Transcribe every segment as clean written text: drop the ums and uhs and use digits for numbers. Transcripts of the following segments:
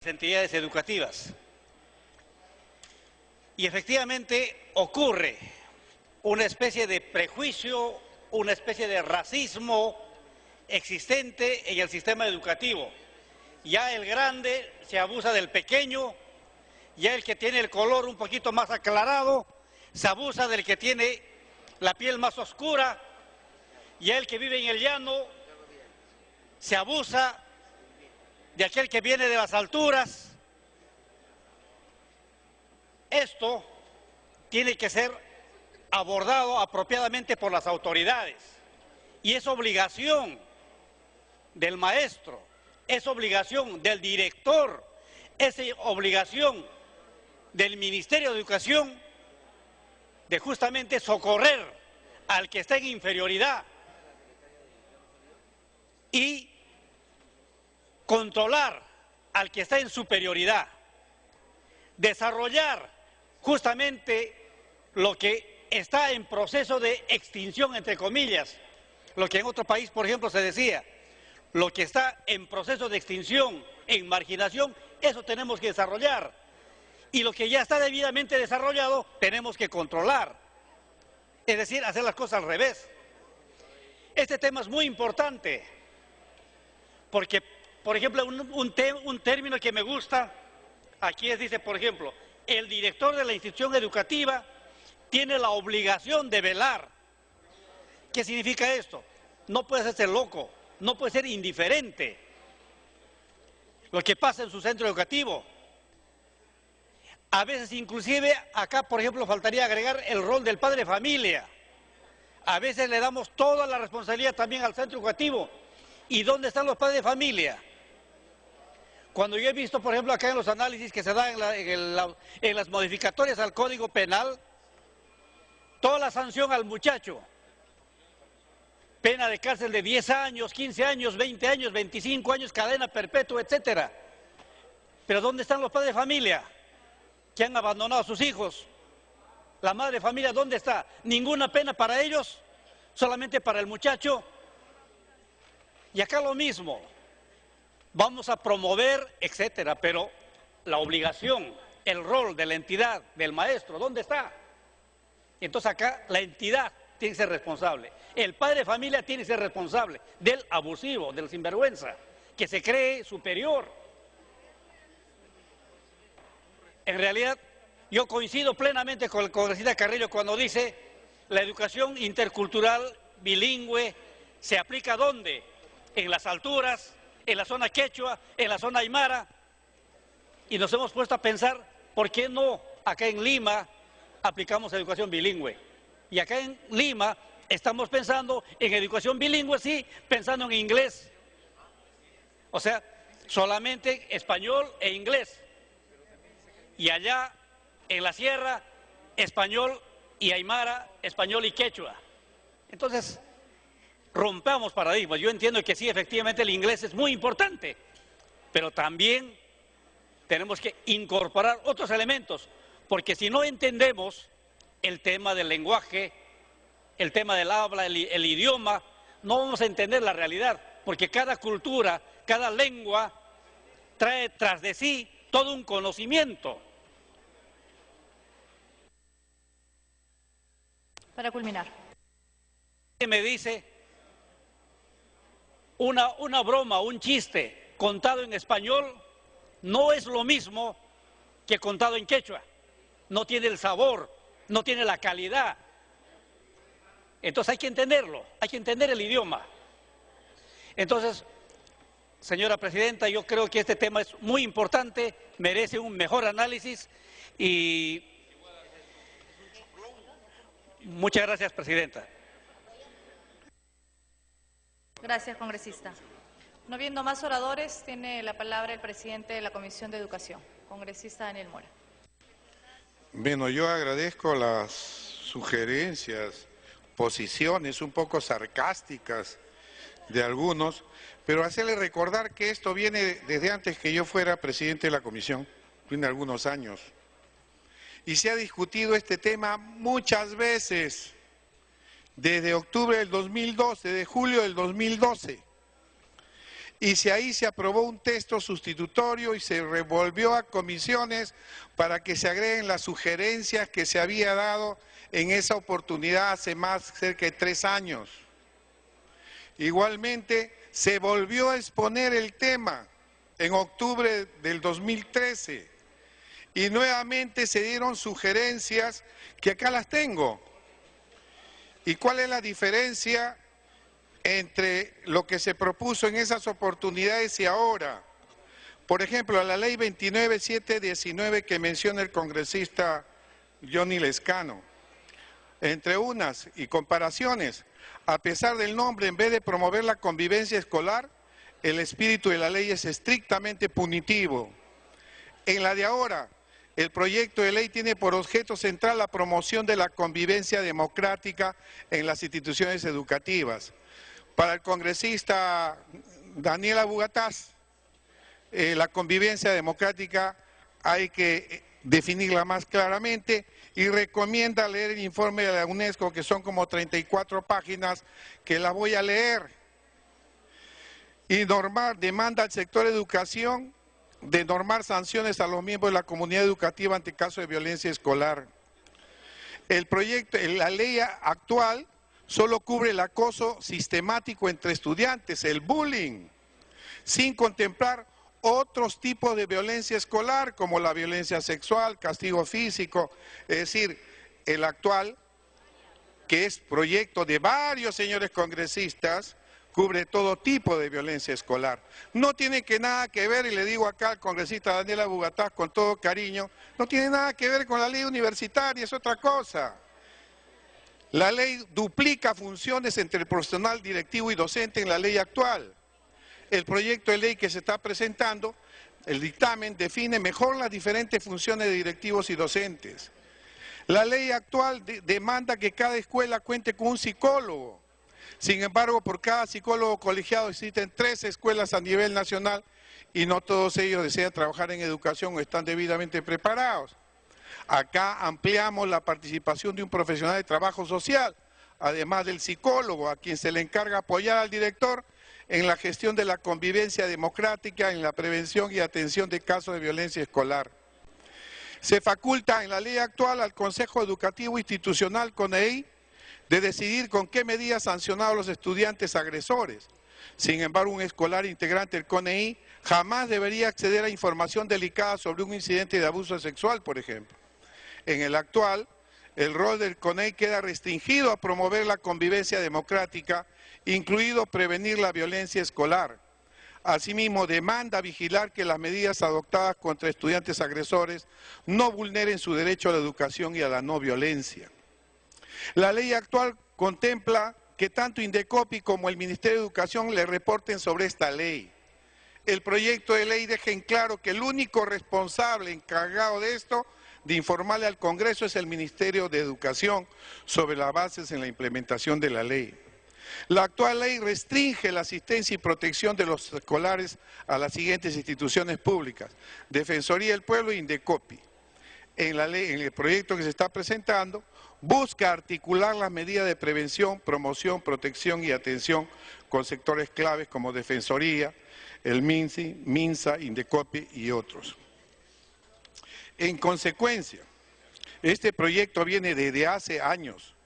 entidades educativas. Y efectivamente ocurre una especie de prejuicio, una especie de racismo existente en el sistema educativo. Ya el grande se abusa del pequeño, ya el que tiene el color un poquito más aclarado se abusa del que tiene la piel más oscura, ya el que vive en el llano se abusa de aquel que viene de las alturas. Esto tiene que ser abordado apropiadamente por las autoridades y es obligación del maestro, es obligación del director, es obligación del Ministerio de Educación de justamente socorrer al que está en inferioridad y controlar al que está en superioridad, desarrollar justamente lo que está en proceso de extinción, entre comillas, lo que en otro país, por ejemplo, se decía, lo que está en proceso de extinción, en marginación, eso tenemos que desarrollar. Y lo que ya está debidamente desarrollado, tenemos que controlar. Es decir, hacer las cosas al revés. Este tema es muy importante, porque, por ejemplo, un término que me gusta, aquí dice, por ejemplo, el director de la institución educativa tiene la obligación de velar. ¿Qué significa esto? No puede ser loco, no puede ser indiferente lo que pasa en su centro educativo. A veces inclusive acá, por ejemplo, faltaría agregar el rol del padre de familia. A veces le damos toda la responsabilidad también al centro educativo. ¿Y dónde están los padres de familia? Cuando yo he visto, por ejemplo, acá en los análisis que se dan en las modificatorias al Código Penal, toda la sanción al muchacho, pena de cárcel de 10 años, 15 años, 20 años, 25 años, cadena perpetua, etcétera. Pero ¿dónde están los padres de familia que han abandonado a sus hijos? La madre de familia, ¿dónde está? Ninguna pena para ellos, solamente para el muchacho. Y acá lo mismo, vamos a promover, etcétera, pero la obligación, el rol de la entidad, del maestro, ¿dónde está? Entonces acá la entidad tiene que ser responsable, el padre de familia tiene que ser responsable del abusivo, del sinvergüenza, que se cree superior. En realidad, yo coincido plenamente con el congresista Carrillo cuando dice la educación intercultural bilingüe se aplica ¿dónde? En las alturas, en la zona quechua, en la zona aymara, y nos hemos puesto a pensar, ¿por qué no acá en Lima aplicamos educación bilingüe? Y acá en Lima estamos pensando en educación bilingüe, sí, pensando en inglés. O sea, solamente español e inglés. Y allá en la sierra, español y aymara, español y quechua. Entonces, rompamos paradigmas. Yo entiendo que sí, efectivamente el inglés es muy importante, pero también tenemos que incorporar otros elementos, porque si no entendemos el tema del lenguaje, el tema del habla, el idioma, no vamos a entender la realidad, porque cada cultura, cada lengua trae tras de sí todo un conocimiento. Para culminar. Me dice una broma, un chiste contado en español no es lo mismo que contado en quechua. No tiene el sabor, no tiene la calidad. Entonces hay que entenderlo, hay que entender el idioma. Entonces, señora presidenta, yo creo que este tema es muy importante, merece un mejor análisis y muchas gracias, presidenta. Gracias, congresista. No viendo más oradores, tiene la palabra el presidente de la Comisión de Educación, congresista Daniel Mora. Bueno, yo agradezco las sugerencias, posiciones un poco sarcásticas de algunos, pero hacerle recordar que esto viene desde antes que yo fuera presidente de la comisión, tiene algunos años. Y se ha discutido este tema muchas veces, desde octubre del 2012, de julio del 2012. y si ahí se aprobó un texto sustitutorio y se revolvió a comisiones para que se agreguen las sugerencias que se había dado en esa oportunidad hace cerca de 3 años. Igualmente, se volvió a exponer el tema en octubre del 2013 y nuevamente se dieron sugerencias que acá las tengo. ¿Y cuál es la diferencia entre lo que se propuso en esas oportunidades y ahora? Por ejemplo, la ley 29719 que menciona el congresista Johnny Lescano. Entre unas y comparaciones, a pesar del nombre, en vez de promover la convivencia escolar, el espíritu de la ley es estrictamente punitivo. En la de ahora, el proyecto de ley tiene por objeto central la promoción de la convivencia democrática en las instituciones educativas. Para el congresista Daniela Bugatás, la convivencia democrática hay que definirla más claramente y recomienda leer el informe de la UNESCO, que son como 34 páginas, que la voy a leer. Y demanda al sector educación de normar sanciones a los miembros de la comunidad educativa ante casos de violencia escolar. La ley actual solo cubre el acoso sistemático entre estudiantes, el bullying, sin contemplar otros tipos de violencia escolar como la violencia sexual, castigo físico. Es decir, el actual, que es proyecto de varios señores congresistas, cubre todo tipo de violencia escolar. No tiene nada que ver, y le digo acá al congresista Daniela Bugatás con todo cariño, no tiene nada que ver con la ley universitaria, es otra cosa. La ley duplica funciones entre el profesional directivo y docente en la ley actual. El proyecto de ley que se está presentando, el dictamen, define mejor las diferentes funciones de directivos y docentes. La ley actual demanda que cada escuela cuente con un psicólogo. Sin embargo, por cada psicólogo colegiado existen 3 escuelas a nivel nacional y no todos ellos desean trabajar en educación o están debidamente preparados. Acá ampliamos la participación de un profesional de trabajo social, además del psicólogo, a quien se le encarga apoyar al director en la gestión de la convivencia democrática, en la prevención y atención de casos de violencia escolar. Se faculta en la ley actual al Consejo Educativo Institucional CONEI de decidir con qué medidas sancionar a los estudiantes agresores. Sin embargo, un escolar integrante del CONEI jamás debería acceder a información delicada sobre un incidente de abuso sexual, por ejemplo. En el actual, el rol del CONEI queda restringido a promover la convivencia democrática, incluido prevenir la violencia escolar. Asimismo, demanda vigilar que las medidas adoptadas contra estudiantes agresores no vulneren su derecho a la educación y a la no violencia. La ley actual contempla que tanto Indecopi como el Ministerio de Educación le reporten sobre esta ley. El proyecto de ley deja en claro que el único responsable encargado de esto, de informarle al Congreso, es el Ministerio de Educación sobre las bases en la implementación de la ley. La actual ley restringe la asistencia y protección de los escolares a las siguientes instituciones públicas: Defensoría del Pueblo e Indecopi. En el proyecto que se está presentando, busca articular las medidas de prevención, promoción, protección y atención con sectores claves como Defensoría, el MINSI, MINSA, Indecopi y otros. En consecuencia, este proyecto viene desde hace años.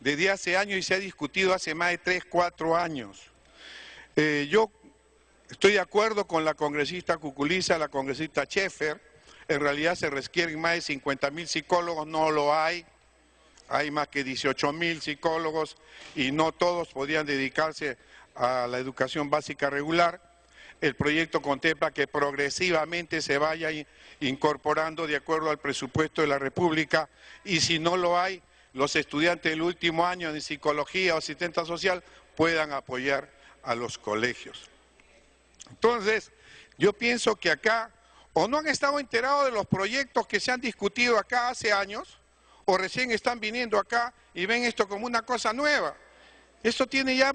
Y se ha discutido hace más de 3, 4 años. Yo estoy de acuerdo con la congresista Cuculiza, la congresista Schaeffer. En realidad se requieren más de 50.000 psicólogos, no lo hay. Hay más que 18.000 psicólogos y no todos podían dedicarse a la educación básica regular. El proyecto contempla que progresivamente se vaya incorporando de acuerdo al presupuesto de la República, y si no lo hay, los estudiantes del último año de psicología o asistencia social puedan apoyar a los colegios. Entonces, yo pienso que acá o no han estado enterados de los proyectos que se han discutido acá hace años, o recién están viniendo acá y ven esto como una cosa nueva. Esto tiene ya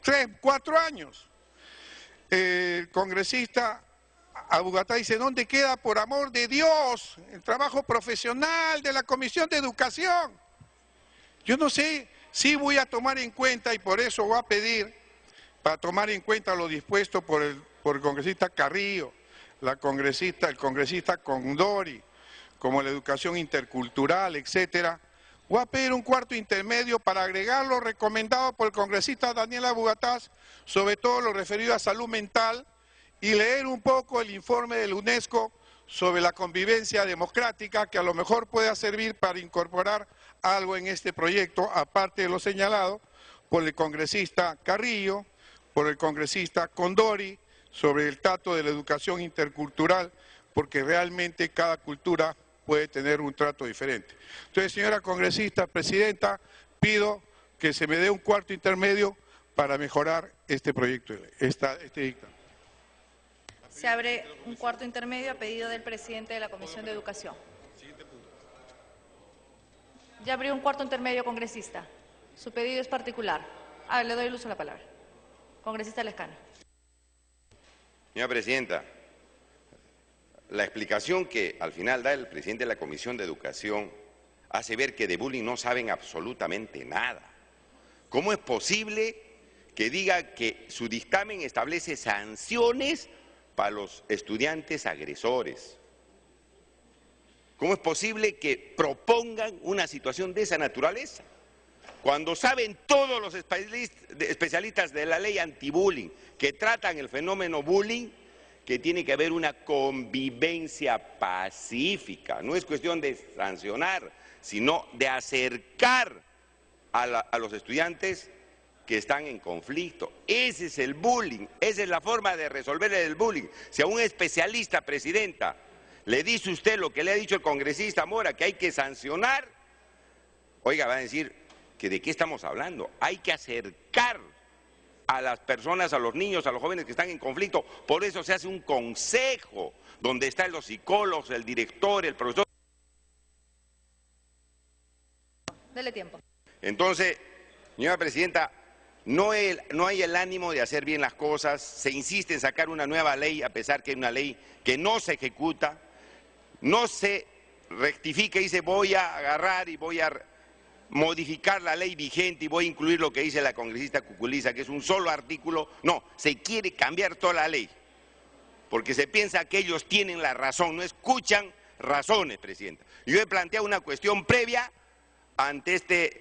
3, 4 años. El congresista Bugatás dice: ¿dónde queda, por amor de Dios, el trabajo profesional de la Comisión de Educación? Yo no sé, sí voy a tomar en cuenta, y por eso voy a pedir para tomar en cuenta lo dispuesto por el congresista Carrillo, el congresista Condori, como la educación intercultural, etcétera. Voy a pedir un cuarto intermedio para agregar lo recomendado por el congresista Daniela Bugatás, sobre todo lo referido a salud mental, y leer un poco el informe de la UNESCO sobre la convivencia democrática, que a lo mejor pueda servir para incorporar algo en este proyecto, aparte de lo señalado por el congresista Carrillo, por el congresista Condori, sobre el trato de la educación intercultural, porque realmente cada cultura puede tener un trato diferente. Entonces, señora congresista, presidenta, pido que se me dé un cuarto intermedio para mejorar este proyecto de ley, este dictamen. Se abre un cuarto intermedio a pedido del presidente de la Comisión de Educación. Ya abrió un cuarto intermedio, congresista. Su pedido es particular. Le doy el uso de la palabra. Congresista Lescano. Señora presidenta, la explicación que al final da el presidente de la Comisión de Educación hace ver que de bullying no saben absolutamente nada. ¿Cómo es posible que diga que su dictamen establece sanciones para los estudiantes agresores? ¿Cómo es posible que propongan una situación de esa naturaleza? Cuando saben todos los especialistas de la ley antibullying que tratan el fenómeno bullying, que tiene que haber una convivencia pacífica. No es cuestión de sancionar, sino de acercar a los estudiantes que están en conflicto. Ese es el bullying, esa es la forma de resolver el bullying. Si a un especialista, presidenta, le dice usted lo que le ha dicho el congresista Mora, que hay que sancionar, oiga, va a decir que de qué estamos hablando. Hay que acercar a las personas, a los niños, a los jóvenes que están en conflicto. Por eso se hace un consejo donde están los psicólogos, el director, el profesor. Dele tiempo. Entonces, señora presidenta, no hay el ánimo de hacer bien las cosas, se insiste en sacar una nueva ley a pesar que hay una ley que no se ejecuta, no se rectifica y dice voy a agarrar y voy a modificar la ley vigente y voy a incluir lo que dice la congresista Cuculiza, que es un solo artículo. No, se quiere cambiar toda la ley, porque se piensa que ellos tienen la razón, no escuchan razones, presidenta. Yo he planteado una cuestión previa ante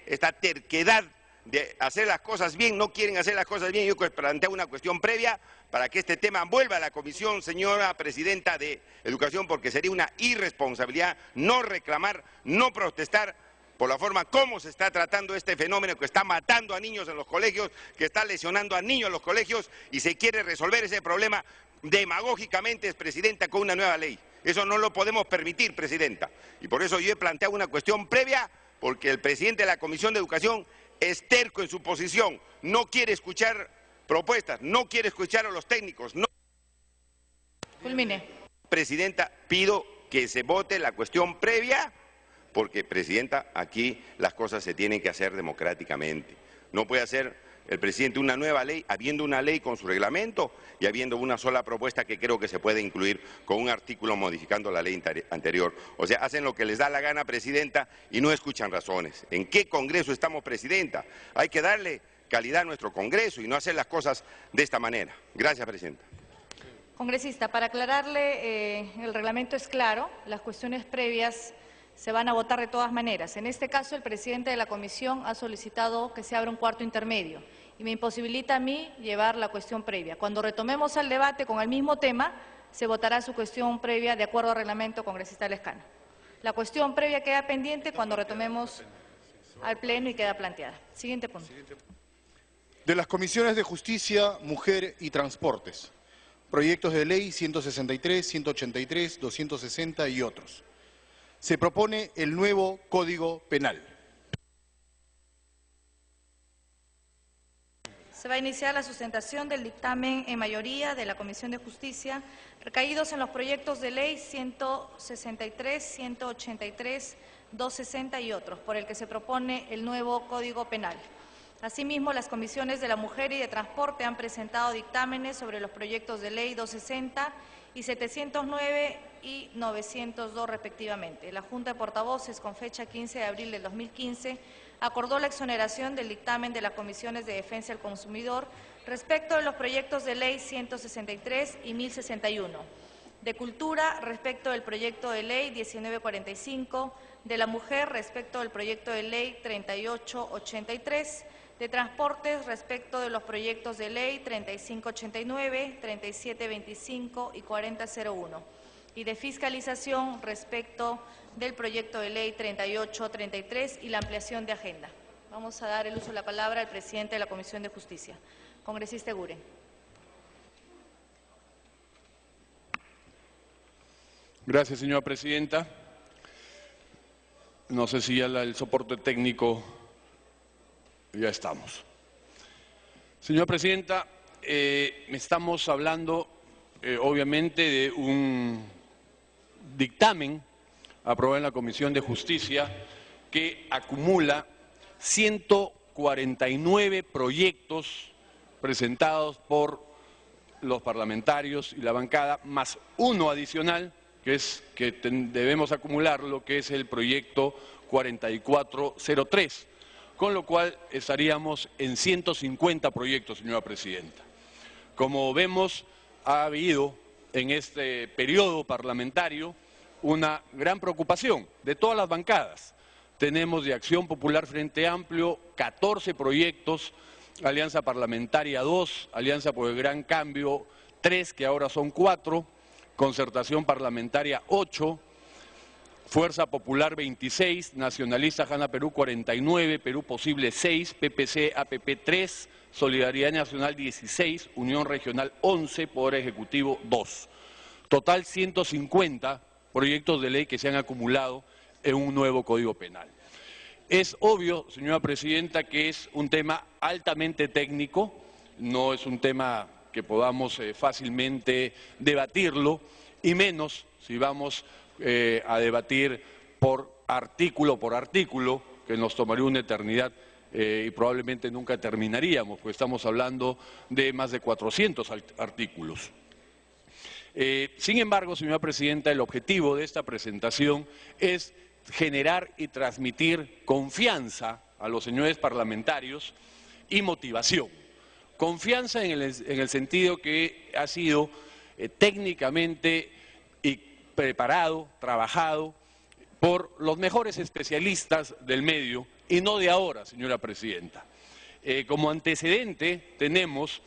esta terquedad de hacer las cosas bien, no quieren hacer las cosas bien. Yo planteo una cuestión previa para que este tema vuelva a la comisión, señora presidenta de Educación, porque sería una irresponsabilidad no reclamar, no protestar por la forma como se está tratando este fenómeno que está matando a niños en los colegios, que está lesionando a niños en los colegios, y se quiere resolver ese problema demagógicamente, presidenta, con una nueva ley. Eso no lo podemos permitir, presidenta. Y por eso yo he planteado una cuestión previa, porque el presidente de la Comisión de Educación es terco en su posición, no quiere escuchar propuestas, no quiere escuchar a los técnicos. No. Culmine. Presidenta, pido que se vote la cuestión previa, porque, presidenta, aquí las cosas se tienen que hacer democráticamente. No puede hacer el presidente una nueva ley, habiendo una ley con su reglamento y habiendo una sola propuesta que creo que se puede incluir con un artículo modificando la ley anterior. O sea, hacen lo que les da la gana, presidenta, y no escuchan razones. ¿En qué Congreso estamos, presidenta? Hay que darle calidad a nuestro Congreso y no hacer las cosas de esta manera. Gracias, presidenta. Congresista, para aclararle, el reglamento es claro, las cuestiones previas se van a votar de todas maneras. En este caso, el presidente de la comisión ha solicitado que se abra un cuarto intermedio y me imposibilita a mí llevar la cuestión previa. Cuando retomemos el debate con el mismo tema, se votará su cuestión previa de acuerdo al reglamento, congresista Lescano. La cuestión previa queda pendiente cuando retomemos al Pleno y queda planteada. Siguiente punto. De las comisiones de Justicia, Mujer y Transportes. Proyectos de ley 163, 183, 260 y otros. Se propone el nuevo Código Penal. Se va a iniciar la sustentación del dictamen en mayoría de la Comisión de Justicia, recaídos en los proyectos de ley 163, 183, 260 y otros, por el que se propone el nuevo Código Penal. Asimismo, las comisiones de la Mujer y de Transporte han presentado dictámenes sobre los proyectos de ley 260 y 709 y 902 respectivamente. La Junta de Portavoces, con fecha 15 de abril del 2015, acordó la exoneración del dictamen de las Comisiones de Defensa del Consumidor, Respecto de los proyectos de ley 163 y 1061. De Cultura, respecto del proyecto de ley 1945. De la Mujer, respecto del proyecto de ley 3883. De Transportes, respecto de los proyectos de ley 3589, 3725 y 4001. Y de Fiscalización, respecto del proyecto de ley 3833 y la ampliación de agenda. Vamos a dar el uso de la palabra al presidente de la Comisión de Justicia. Congresista Eguren. Gracias, señora presidenta. No sé si ya el soporte técnico ya estamos. Señora presidenta, estamos hablando obviamente de un dictamen aprobado en la Comisión de Justicia que acumula 149 proyectos presentados por los parlamentarios y la bancada, más uno adicional, que es que debemos acumular, lo que es el proyecto 4403, con lo cual estaríamos en 150 proyectos, señora presidenta. Como vemos, ha habido en este periodo parlamentario una gran preocupación de todas las bancadas. Tenemos de Acción Popular Frente Amplio 14 proyectos, Alianza Parlamentaria 2, Alianza por el Gran Cambio 3, que ahora son 4, Concertación Parlamentaria 8, Fuerza Popular 26, Nacionalista Jana Perú 49, Perú Posible 6, PPC APP 3, Solidaridad Nacional 16, Unión Regional 11, Poder Ejecutivo 2. Total 150 proyectos de ley que se han acumulado en un nuevo Código Penal. Es obvio, señora presidenta, que es un tema altamente técnico, no es un tema que podamos fácilmente debatirlo, y menos si vamos a debatir por artículo, que nos tomaría una eternidad y probablemente nunca terminaríamos, pues estamos hablando de más de 400 artículos. Sin embargo, señora presidenta, el objetivo de esta presentación es generar y transmitir confianza a los señores parlamentarios y motivación. Confianza en el sentido que ha sido técnicamente y preparado, trabajado por los mejores especialistas del medio y no de ahora, señora presidenta. Como antecedente tenemos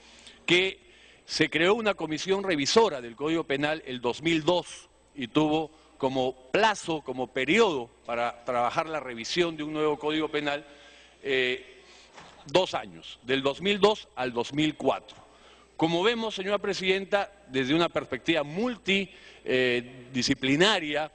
que se creó una comisión revisora del Código Penal el 2002 y tuvo como plazo, como periodo para trabajar la revisión de un nuevo Código Penal 2 años, del 2002 al 2004. Como vemos, señora presidenta, desde una perspectiva multidisciplinaria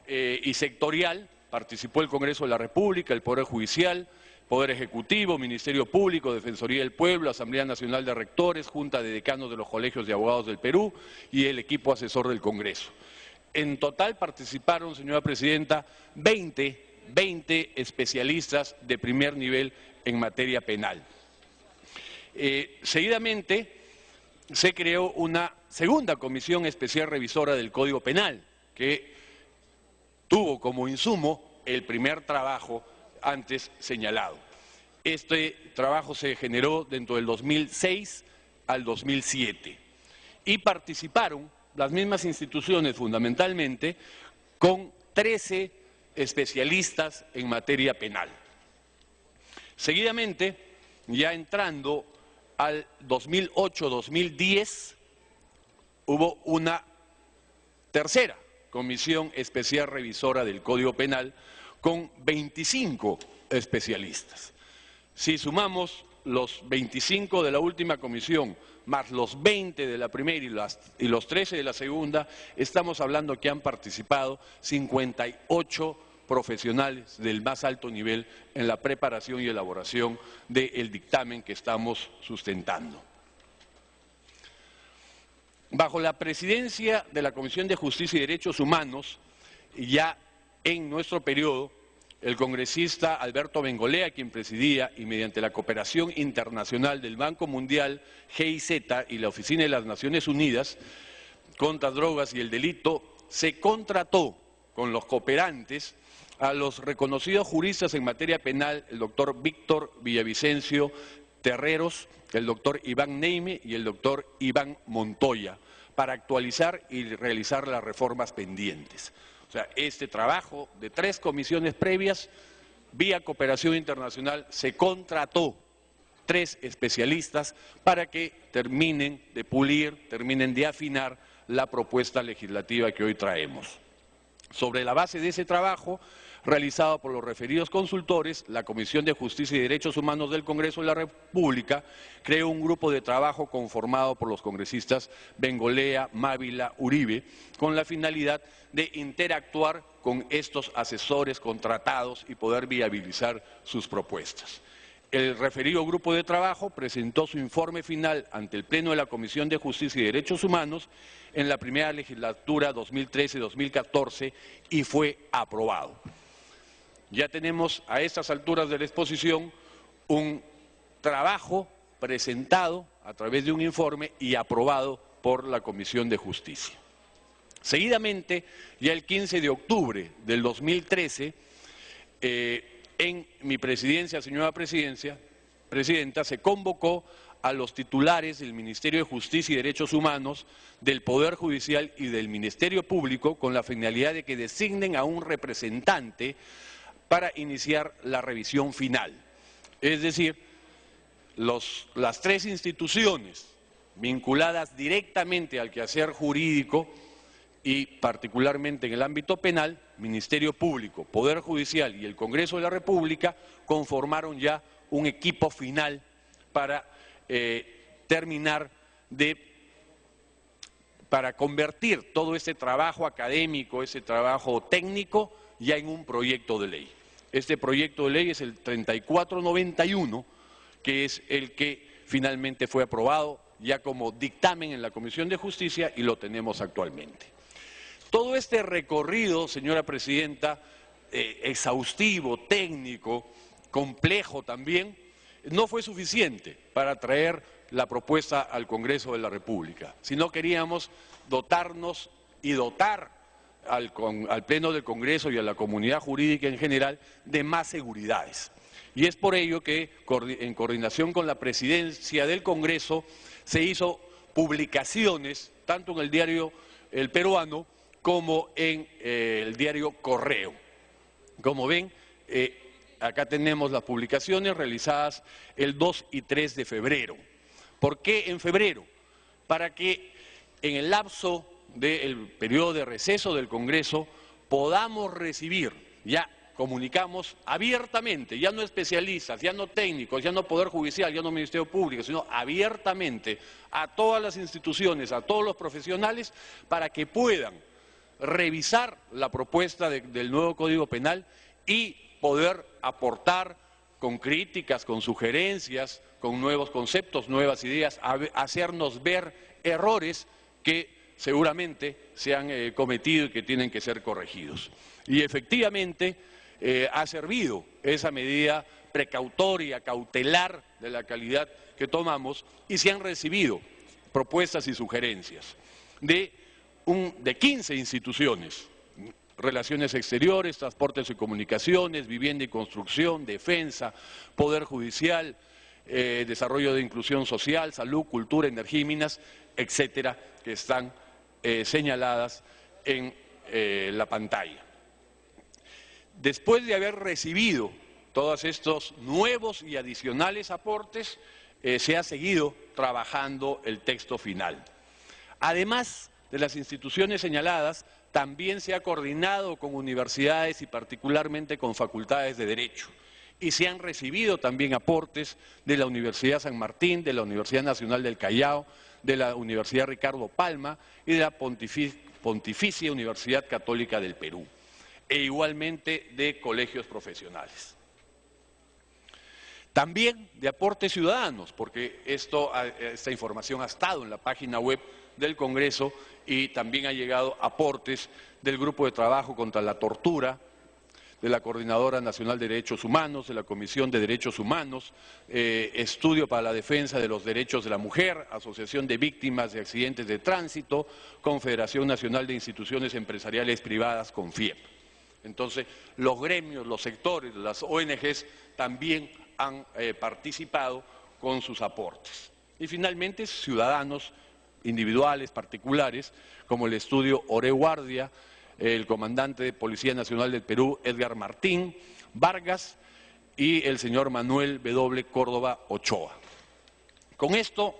y sectorial, participó el Congreso de la República, el Poder Judicial, Poder Ejecutivo, Ministerio Público, Defensoría del Pueblo, Asamblea Nacional de Rectores, Junta de Decanos de los Colegios de Abogados del Perú y el equipo asesor del Congreso. En total participaron, señora presidenta, 20 especialistas de primer nivel en materia penal. Seguidamente se creó una segunda comisión especial revisora del Código Penal, que tuvo como insumo el primer trabajo antes señalado. Este trabajo se generó dentro del 2006 al 2007 y participaron las mismas instituciones fundamentalmente con 13 especialistas en materia penal. Seguidamente, ya entrando al 2008-2010, hubo una tercera comisión especial revisora del Código Penal con 25 especialistas. Si sumamos los 25 de la última comisión más los 20 de la primera y los 13 de la segunda, estamos hablando que han participado 58 profesionales del más alto nivel en la preparación y elaboración del dictamen que estamos sustentando. Bajo la presidencia de la Comisión de Justicia y Derechos Humanos, ya en nuestro periodo, el congresista Alberto Bengolea, quien presidía, y mediante la cooperación internacional del Banco Mundial, GIZ y la Oficina de las Naciones Unidas contra Drogas y el Delito, se contrató con los cooperantes a los reconocidos juristas en materia penal, el doctor Víctor Villavicencio Terreros, el doctor Iván Neime y el doctor Iván Montoya, para actualizar y realizar las reformas pendientes. O sea, este trabajo de 3 comisiones previas, vía cooperación internacional, se contrató 3 especialistas para que terminen de pulir, terminen de afinar la propuesta legislativa que hoy traemos. Sobre la base de ese trabajo, realizado por los referidos consultores, la Comisión de Justicia y Derechos Humanos del Congreso de la República creó un grupo de trabajo conformado por los congresistas Bengolea, Mávila, Uribe, con la finalidad de interactuar con estos asesores contratados y poder viabilizar sus propuestas. El referido grupo de trabajo presentó su informe final ante el Pleno de la Comisión de Justicia y Derechos Humanos en la primera legislatura 2013-2014 y fue aprobado. Ya tenemos a estas alturas de la exposición un trabajo presentado a través de un informe y aprobado por la Comisión de Justicia. Seguidamente, ya el 15 de octubre del 2013, en mi presidencia, señora Presidenta, se convocó a los titulares del Ministerio de Justicia y Derechos Humanos, del Poder Judicial y del Ministerio Público con la finalidad de que designen a un representante para iniciar la revisión final. Es decir, las 3 instituciones vinculadas directamente al quehacer jurídico y particularmente en el ámbito penal, Ministerio Público, Poder Judicial y el Congreso de la República, conformaron ya un equipo final para para convertir todo ese trabajo académico, ese trabajo técnico, ya en un proyecto de ley. Este proyecto de ley es el 3491, que es el que finalmente fue aprobado ya como dictamen en la Comisión de Justicia y lo tenemos actualmente. Todo este recorrido, señora Presidenta, exhaustivo, técnico, complejo también, no fue suficiente para traer la propuesta al Congreso de la República, sino queríamos dotarnos y dotar al Pleno del Congreso y a la comunidad jurídica en general de más seguridades. Y es por ello que, en coordinación con la Presidencia del Congreso, se hizo publicaciones, tanto en el diario El Peruano, como en el diario Correo. Como ven, acá tenemos las publicaciones realizadas el 2 y 3 de febrero. ¿Por qué en febrero? Para que en el lapso del periodo de receso del Congreso podamos recibir, ya comunicamos abiertamente, ya no especialistas, ya no técnicos, ya no Poder Judicial, ya no Ministerio Público, sino abiertamente a todas las instituciones, a todos los profesionales, para que puedan revisar la propuesta del nuevo Código Penal y poder aportar con críticas, con sugerencias, con nuevos conceptos, nuevas ideas, hacernos ver errores que seguramente se han cometido y que tienen que ser corregidos. Y efectivamente ha servido esa medida precautoria, cautelar de la calidad que tomamos y se han recibido propuestas y sugerencias de 15 instituciones: Relaciones Exteriores, Transportes y Comunicaciones, Vivienda y Construcción, Defensa, Poder Judicial, Desarrollo de Inclusión Social, Salud, Cultura, Energía y Minas, etcétera, que están señaladas en la pantalla. Después de haber recibido todos estos nuevos y adicionales aportes, se ha seguido trabajando el texto final. Además de las instituciones señaladas, también se ha coordinado con universidades y particularmente con facultades de Derecho. Y se han recibido también aportes de la Universidad San Martín, de la Universidad Nacional del Callao, de la Universidad Ricardo Palma y de la Pontificia Universidad Católica del Perú, e igualmente de colegios profesionales. También de aportes ciudadanos, porque esta información ha estado en la página web del Congreso y también ha llegado aportes del Grupo de Trabajo contra la Tortura, de la Coordinadora Nacional de Derechos Humanos, de la Comisión de Derechos Humanos, Estudio para la Defensa de los Derechos de la Mujer, Asociación de Víctimas de Accidentes de Tránsito, Confederación Nacional de Instituciones Empresariales Privadas, CONFIEP. Entonces, los gremios, los sectores, las ONGs también han participado con sus aportes. Y finalmente, ciudadanos individuales, particulares, como el estudio Oré Guardia, el comandante de Policía Nacional del Perú, Edgar Martín Vargas, y el señor Manuel W. Córdoba Ochoa. Con esto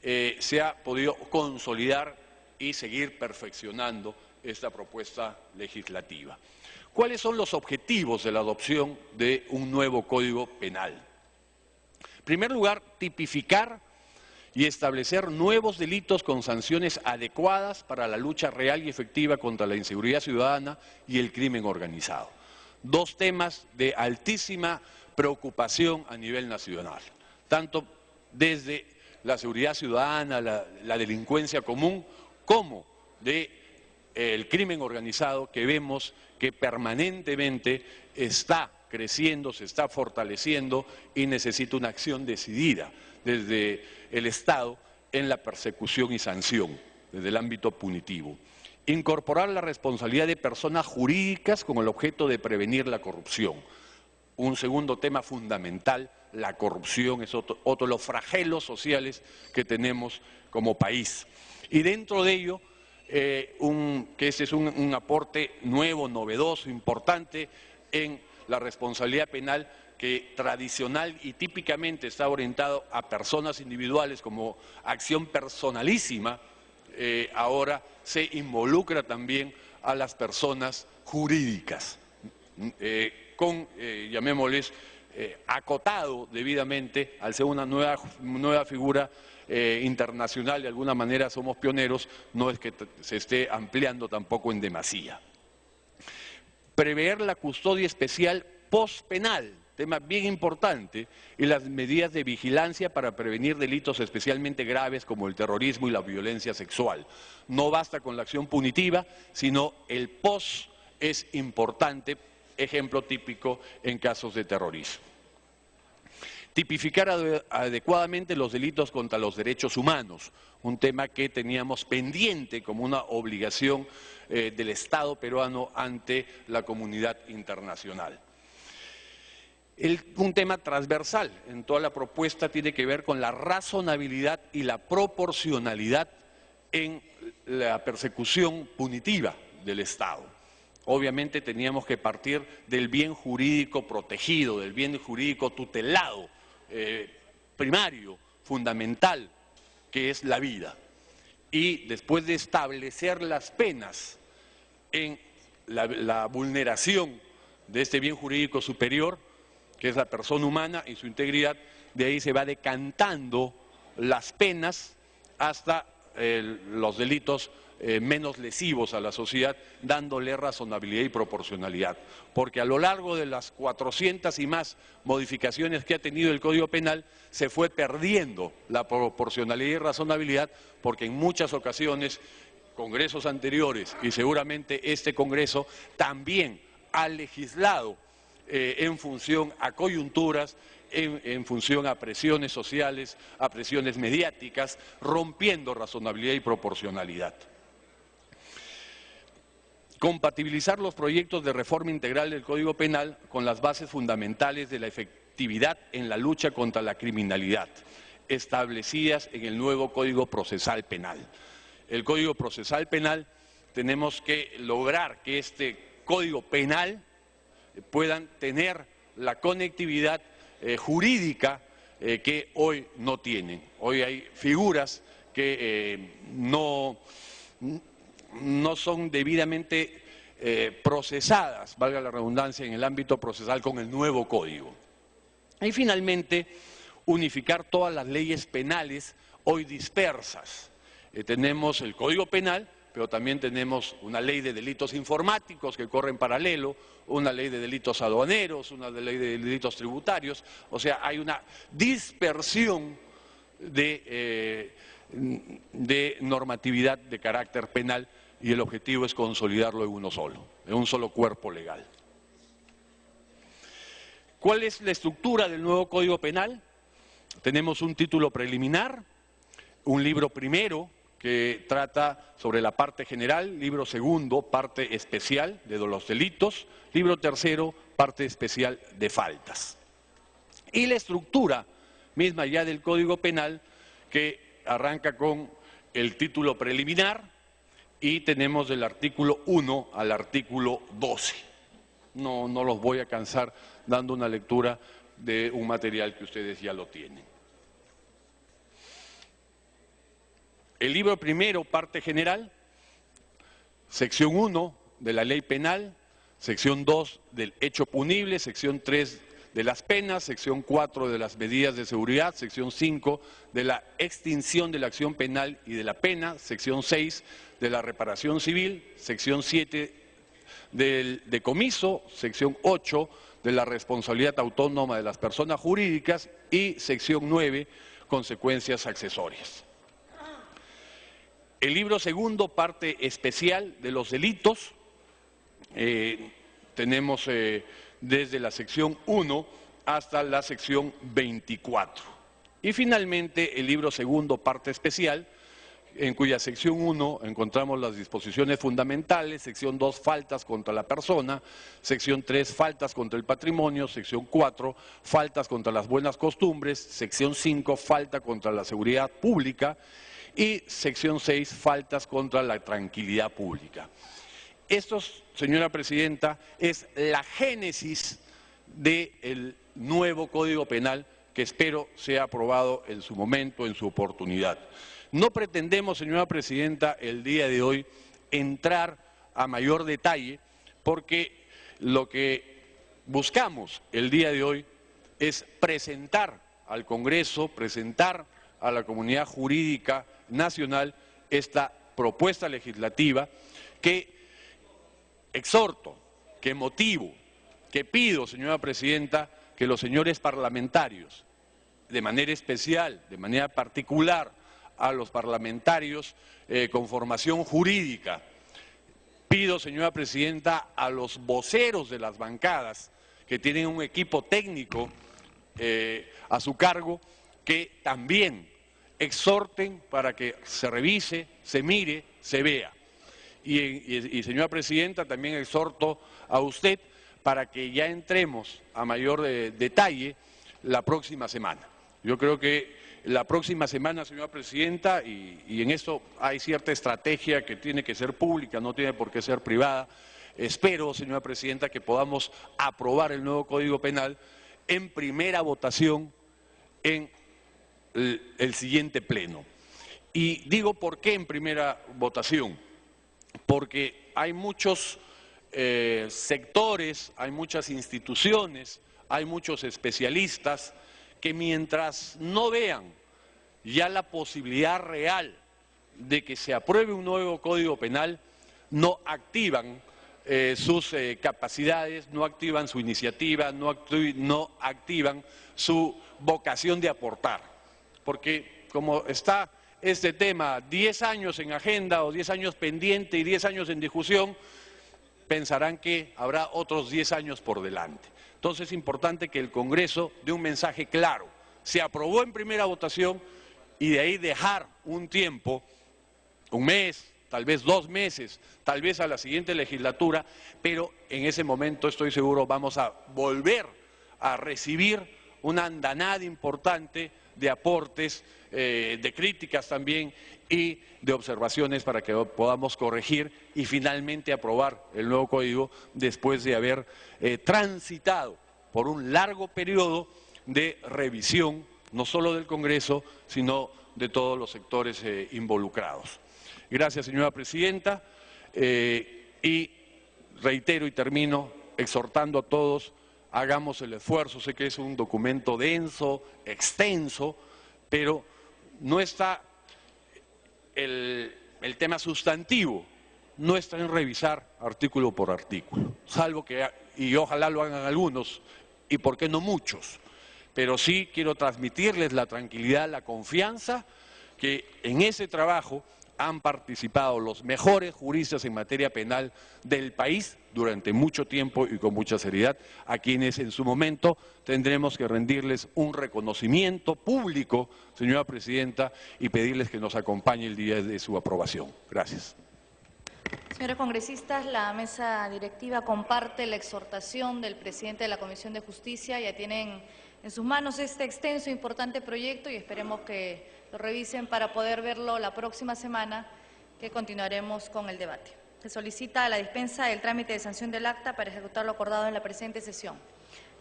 se ha podido consolidar y seguir perfeccionando esta propuesta legislativa. ¿Cuáles son los objetivos de la adopción de un nuevo Código Penal? En primer lugar, tipificar y establecer nuevos delitos con sanciones adecuadas para la lucha real y efectiva contra la inseguridad ciudadana y el crimen organizado. Dos temas de altísima preocupación a nivel nacional, tanto desde la seguridad ciudadana, la delincuencia común, como del crimen organizado, que vemos que permanentemente está creciendo, se está fortaleciendo y necesita una acción decidida desde el Estado en la persecución y sanción, desde el ámbito punitivo. Incorporar la responsabilidad de personas jurídicas con el objeto de prevenir la corrupción. Un segundo tema fundamental, la corrupción es otro de los flagelos sociales que tenemos como país. Y dentro de ello, que ese es un aporte nuevo, novedoso, importante en la responsabilidad penal, que tradicional y típicamente está orientado a personas individuales como acción personalísima, ahora se involucra también a las personas jurídicas, llamémosles, acotado debidamente, al ser una nueva figura internacional, de alguna manera somos pioneros, no es que se esté ampliando tampoco en demasía. Prever la custodia especial postpenal, tema bien importante, y las medidas de vigilancia para prevenir delitos especialmente graves como el terrorismo y la violencia sexual. No basta con la acción punitiva, sino el post es importante, ejemplo típico en casos de terrorismo. Tipificar adecuadamente los delitos contra los derechos humanos, un tema que teníamos pendiente como una obligación del Estado peruano ante la comunidad internacional. Un tema transversal en toda la propuesta tiene que ver con la razonabilidad y la proporcionalidad en la persecución punitiva del Estado. Obviamente teníamos que partir del bien jurídico protegido, del bien jurídico tutelado, primario, fundamental, que es la vida. Y después de establecer las penas en la vulneración de este bien jurídico superior, que es la persona humana y su integridad, de ahí se va decantando las penas hasta los delitos menos lesivos a la sociedad, dándole razonabilidad y proporcionalidad. Porque a lo largo de las 400 y más modificaciones que ha tenido el Código Penal, se fue perdiendo la proporcionalidad y razonabilidad, porque en muchas ocasiones, congresos anteriores y seguramente este Congreso también ha legislado en función a coyunturas, en función a presiones sociales, a presiones mediáticas, rompiendo razonabilidad y proporcionalidad. Compatibilizar los proyectos de reforma integral del Código Penal con las bases fundamentales de la efectividad en la lucha contra la criminalidad, establecidas en el nuevo Código Procesal Penal. El Código Procesal Penal, tenemos que lograr que este Código Penal puedan tener la conectividad jurídica que hoy no tienen. Hoy hay figuras que no son debidamente procesadas, valga la redundancia, en el ámbito procesal con el nuevo código. Y finalmente, unificar todas las leyes penales hoy dispersas. Tenemos el Código Penal, pero también tenemos una ley de delitos informáticos que corre en paralelo, una ley de delitos aduaneros, una ley de delitos tributarios. O sea, hay una dispersión de normatividad de carácter penal, y el objetivo es consolidarlo en uno solo, en un solo cuerpo legal. ¿Cuál es la estructura del nuevo Código Penal? Tenemos un título preliminar, un libro primero que trata sobre la parte general, libro segundo, parte especial de los delitos, libro tercero, parte especial de faltas. Y la estructura misma ya del Código Penal, que arranca con el título preliminar y tenemos del artículo 1 al artículo 12. No los voy a cansar dando una lectura de un material que ustedes ya lo tienen. El libro primero, parte general, sección 1 de la ley penal, sección 2 del hecho punible, sección 3 de las penas, sección 4 de las medidas de seguridad, sección 5 de la extinción de la acción penal y de la pena, sección 6 de la reparación civil, sección 7 del decomiso, sección 8 de la responsabilidad autónoma de las personas jurídicas y sección 9, consecuencias accesorias. El libro segundo, parte especial de los delitos, tenemos desde la sección 1 hasta la sección 24. Y finalmente el libro segundo, parte especial, en cuya sección 1 encontramos las disposiciones fundamentales, sección 2, faltas contra la persona, sección 3, faltas contra el patrimonio, sección 4, faltas contra las buenas costumbres, sección 5, falta contra la seguridad pública y sección 6, faltas contra la tranquilidad pública. Esto, señora Presidenta, es la génesis del nuevo Código Penal que espero sea aprobado en su momento, en su oportunidad. No pretendemos, señora Presidenta, el día de hoy entrar a mayor detalle porque lo que buscamos el día de hoy es presentar al Congreso, presentar a la comunidad jurídica nacional esta propuesta legislativa que exhorto, que motivo, que pido, señora Presidenta, que los señores parlamentarios, de manera especial, de manera particular, a los parlamentarios con formación jurídica. Pido, señora Presidenta, a los voceros de las bancadas que tienen un equipo técnico a su cargo, que también exhorten para que se revise, se mire, se vea. Y señora Presidenta, también exhorto a usted para que ya entremos a mayor detalle la próxima semana. Yo creo que la próxima semana, señora Presidenta, y en esto hay cierta estrategia que tiene que ser pública, no tiene por qué ser privada. Espero, señora Presidenta, que podamos aprobar el nuevo Código Penal en primera votación en el siguiente pleno. Y digo por qué en primera votación, porque hay muchos sectores, hay muchas instituciones, hay muchos especialistas que mientras no vean ya la posibilidad real de que se apruebe un nuevo Código Penal, no activan sus capacidades, no activan su iniciativa, no activan su vocación de aportar. Porque como está este tema 10 años en agenda o 10 años pendiente y 10 años en discusión, pensarán que habrá otros 10 años por delante. Entonces es importante que el Congreso dé un mensaje claro. Se aprobó en primera votación y de ahí dejar un tiempo, un mes, tal vez 2 meses, tal vez a la siguiente legislatura, pero en ese momento estoy seguro vamos a volver a recibir una andanada importante de aportes, de críticas también y de observaciones para que podamos corregir y finalmente aprobar el nuevo código después de haber transitado por un largo periodo de revisión, no solo del Congreso, sino de todos los sectores involucrados. Gracias, señora Presidenta, y reitero y termino exhortando a todos, hagamos el esfuerzo, sé que es un documento denso, extenso, pero no está el tema sustantivo, no está en revisar artículo por artículo, salvo que, y ojalá lo hagan algunos, y por qué no muchos, pero sí quiero transmitirles la tranquilidad, la confianza, que en ese trabajo han participado los mejores juristas en materia penal del país durante mucho tiempo y con mucha seriedad, a quienes en su momento tendremos que rendirles un reconocimiento público, señora Presidenta, y pedirles que nos acompañe el día de su aprobación. Gracias. Señores congresistas, la mesa directiva comparte la exhortación del presidente de la Comisión de Justicia. Ya tienen en sus manos este extenso e importante proyecto y esperemos que lo revisen para poder verlo la próxima semana, que continuaremos con el debate. Se solicita la dispensa del trámite de sanción del acta para ejecutar lo acordado en la presente sesión.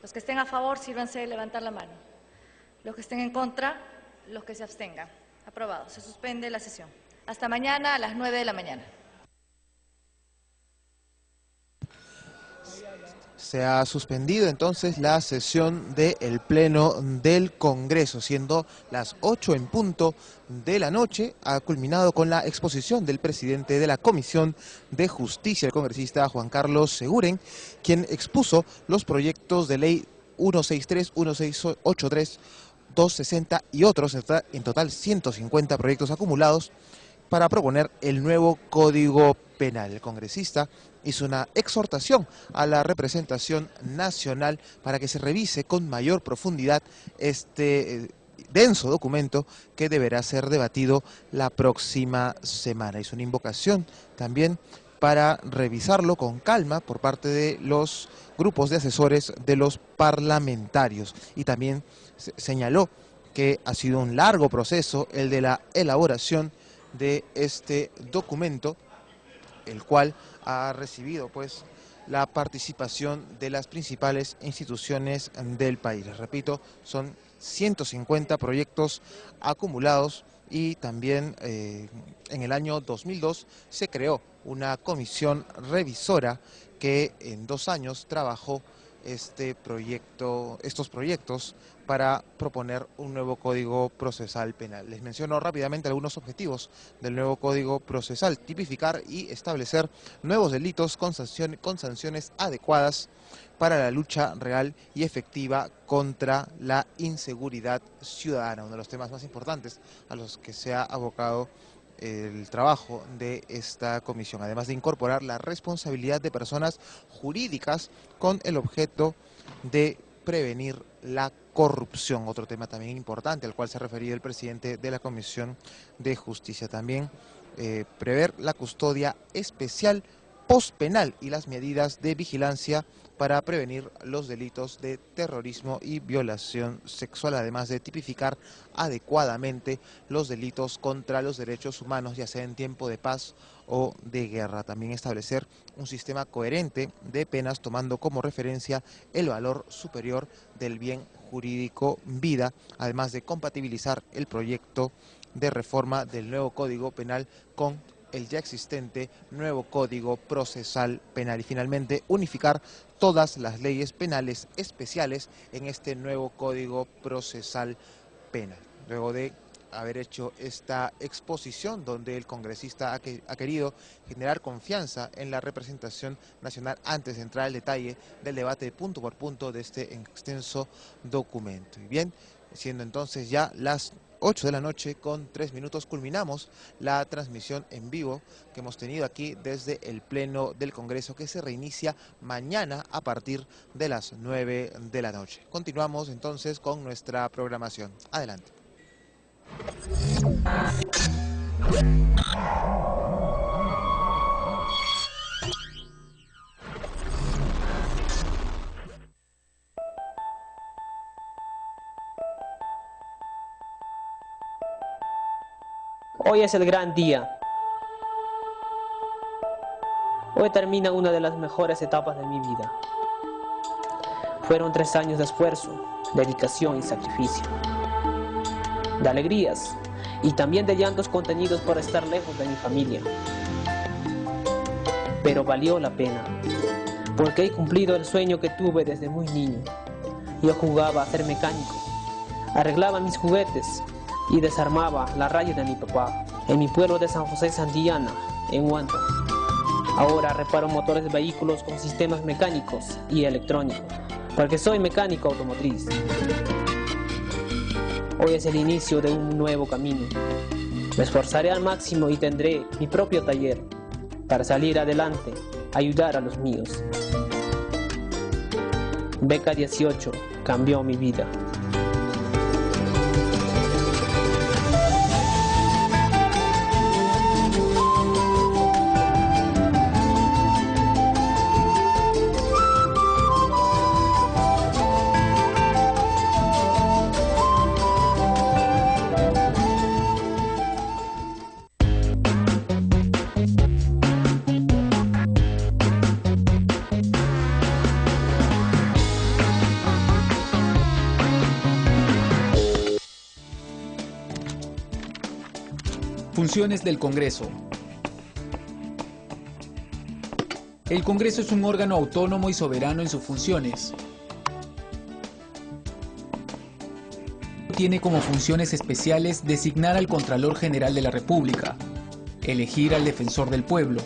Los que estén a favor, sírvanse de levantar la mano. Los que estén en contra, los que se abstengan. Aprobado. Se suspende la sesión. Hasta mañana a las 9 de la mañana. Se ha suspendido entonces la sesión del Pleno del Congreso, siendo las 8 en punto de la noche. Ha culminado con la exposición del presidente de la Comisión de Justicia, el congresista Juan Carlos Seguren, quien expuso los proyectos de ley 163, 1683, 260 y otros, en total 150 proyectos acumulados, para proponer el nuevo Código Penal. El congresista hizo una exhortación a la representación nacional para que se revise con mayor profundidad este denso documento que deberá ser debatido la próxima semana. Hizo una invocación también para revisarlo con calma por parte de los grupos de asesores de los parlamentarios, y también señaló que ha sido un largo proceso el de la elaboración de este documento, el cual ha recibido pues la participación de las principales instituciones del país. Les repito, son 150 proyectos acumulados, y también en el año 2002 se creó una comisión revisora que en 2 años trabajó estos proyectos para proponer un nuevo Código Procesal Penal. Les menciono rápidamente algunos objetivos del nuevo Código Procesal: tipificar y establecer nuevos delitos con sanciones adecuadas para la lucha real y efectiva contra la inseguridad ciudadana, uno de los temas más importantes a los que se ha abocado el trabajo de esta comisión, además de incorporar la responsabilidad de personas jurídicas con el objeto de prevenir la corrupción, otro tema también importante al cual se ha referido el presidente de la Comisión de Justicia. También prever la custodia especial postpenal y las medidas de vigilancia para prevenir los delitos de terrorismo y violación sexual, además de tipificar adecuadamente los delitos contra los derechos humanos, ya sea en tiempo de paz o de guerra. También establecer un sistema coherente de penas tomando como referencia el valor superior del bien jurídico vida, además de compatibilizar el proyecto de reforma del nuevo Código Penal con el ya existente nuevo Código Procesal Penal, y finalmente unificar todas las leyes penales especiales en este nuevo Código Procesal Penal. Luego de haber hecho esta exposición donde el congresista ha querido generar confianza en la representación nacional antes de entrar al detalle del debate punto por punto de este extenso documento. Y bien, siendo entonces ya las 8 de la noche con 3 minutos, culminamos la transmisión en vivo que hemos tenido aquí desde el Pleno del Congreso, que se reinicia mañana a partir de las 9 de la noche. Continuamos entonces con nuestra programación. Adelante. Hoy es el gran día. Hoy termina una de las mejores etapas de mi vida. Fueron 3 años de esfuerzo, dedicación y sacrificio. De alegrías y también de llantos contenidos por estar lejos de mi familia. Pero valió la pena, porque he cumplido el sueño que tuve desde muy niño. Yo jugaba a ser mecánico, arreglaba mis juguetes y desarmaba la radio de mi papá en mi pueblo de San José Santillana, en Huanta. Ahora reparo motores de vehículos con sistemas mecánicos y electrónicos, porque soy mecánico automotriz. Hoy es el inicio de un nuevo camino. Me esforzaré al máximo y tendré mi propio taller para salir adelante, ayudar a los míos. Beca 18 cambió mi vida. Funciones del Congreso. El Congreso es un órgano autónomo y soberano en sus funciones. Tiene como funciones especiales designar al Contralor General de la República, elegir al Defensor del Pueblo,